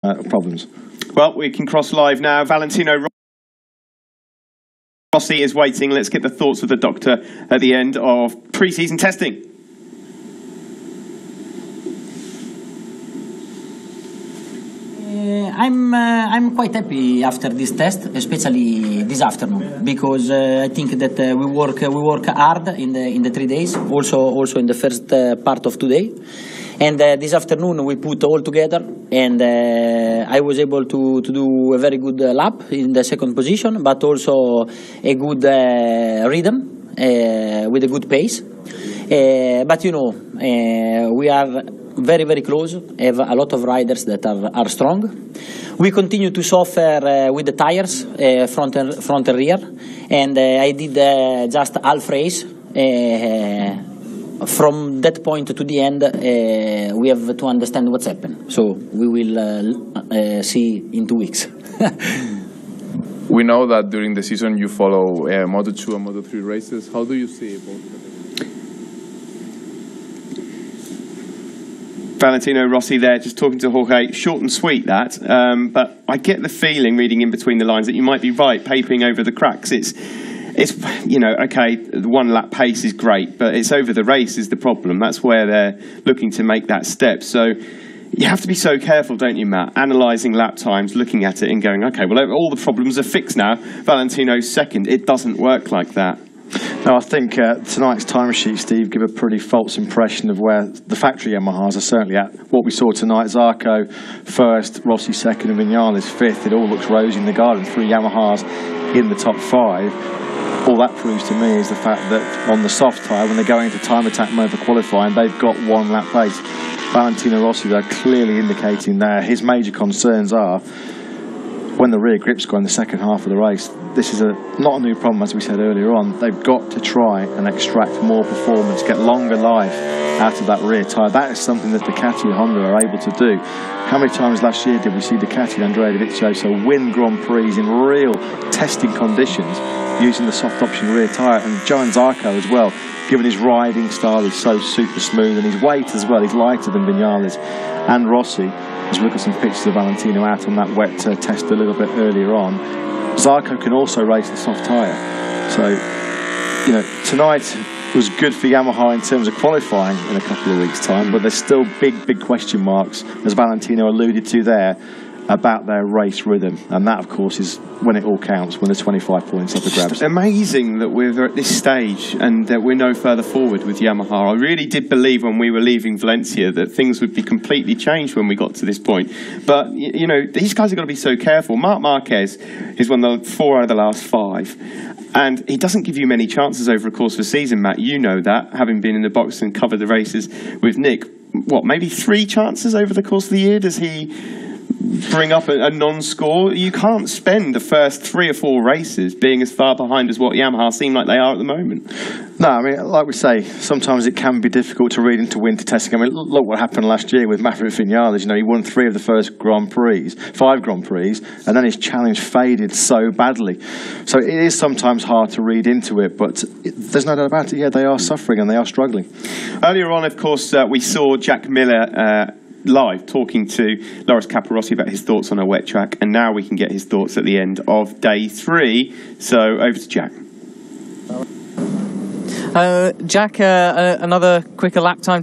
problems. Well, we can cross live now. Valentino Rossi is waiting. Let's get the thoughts of the doctor at the end of pre-season testing. I'm quite happy after this test, especially this afternoon, because I think that we work hard in the 3 days, also in the first part of today, and this afternoon we put all together, and I was able to do a very good lap in the second position, but also a good rhythm with a good pace. But you know, we are very, very close, have a lot of riders that are strong. We continue to suffer with the tires, front and rear, and I did just half race. From that point to the end, we have to understand what's happened. So we will see in 2 weeks. We know that during the season you follow Moto2 and Moto3 races. How do you see both? Valentino Rossi there, just talking to Jorge. Short and sweet, that. But I get the feeling, reading in between the lines, that you might be right, papering over the cracks. It's you know, okay, the one lap pace is great, but it's over the race is the problem. That's where they're looking to make that step. So you have to be so careful, don't you, Matt? Analysing lap times, looking at it and going, okay, well, all the problems are fixed now. Valentino's second. It doesn't work like that. No, I think tonight's timesheet, Steve, give a pretty false impression of where the factory Yamahas are certainly at. What we saw tonight, Zarco first, Rossi second, and Viñales fifth. It all looks rosy in the garden. 3 Yamahas in the top 5. All that proves to me is the fact that on the soft tyre, when they're going into time attack mode for qualifying, they've got 1 lap pace. Valentino Rossi, they're clearly indicating there his major concerns are when the rear grips go in the second half of the race. This is not a new problem, as we said earlier on. They've got to try and extract more performance, get longer life out of that rear tyre. That is something that Ducati and Honda are able to do. How many times last year did we see Ducati and Andrea Dovizioso win Grand Prix in real testing conditions using the soft option rear tyre? And Johan Zarco as well, given his riding style, is so super smooth, and his weight as well, he's lighter than Viñales and Rossi. As we look at some pictures of Valentino out on that wet test a little bit earlier on, Zarco can also race the soft tyre. So, you know, tonight was good for Yamaha in terms of qualifying in a couple of weeks' time, but there's still big question marks, as Valentino alluded to there, about their race rhythm. And that, of course, is when it all counts, when the 25 points up the grabs. It's amazing that we're at this stage and that we're no further forward with Yamaha. I really did believe when we were leaving Valencia that things would be completely changed when we got to this point. But, you know, these guys have got to be so careful. Marc Marquez is won the 4 out of the last 5. And he doesn't give you many chances over the course of a season, Matt. You know that, having been in the box and covered the races with Nick. What, maybe 3 chances over the course of the year? Does he bring up a non-score? You can't spend the first 3 or 4 races being as far behind as what Yamaha seem like they are at the moment. No, I mean, like we say, sometimes it can be difficult to read into winter testing. I mean, look what happened last year with Maverick Viñales. You know, he won 3 of the first Grand Prix, 5 Grand Prix, and then his challenge faded so badly. So it is sometimes hard to read into it, but there's no doubt about it. Yeah, they are suffering and they are struggling. Earlier on, of course, we saw Jack Miller live talking to Loris Capirossi about his thoughts on a wet track, and now we can get his thoughts at the end of day 3. So over to Jack. Jack, another quicker lap time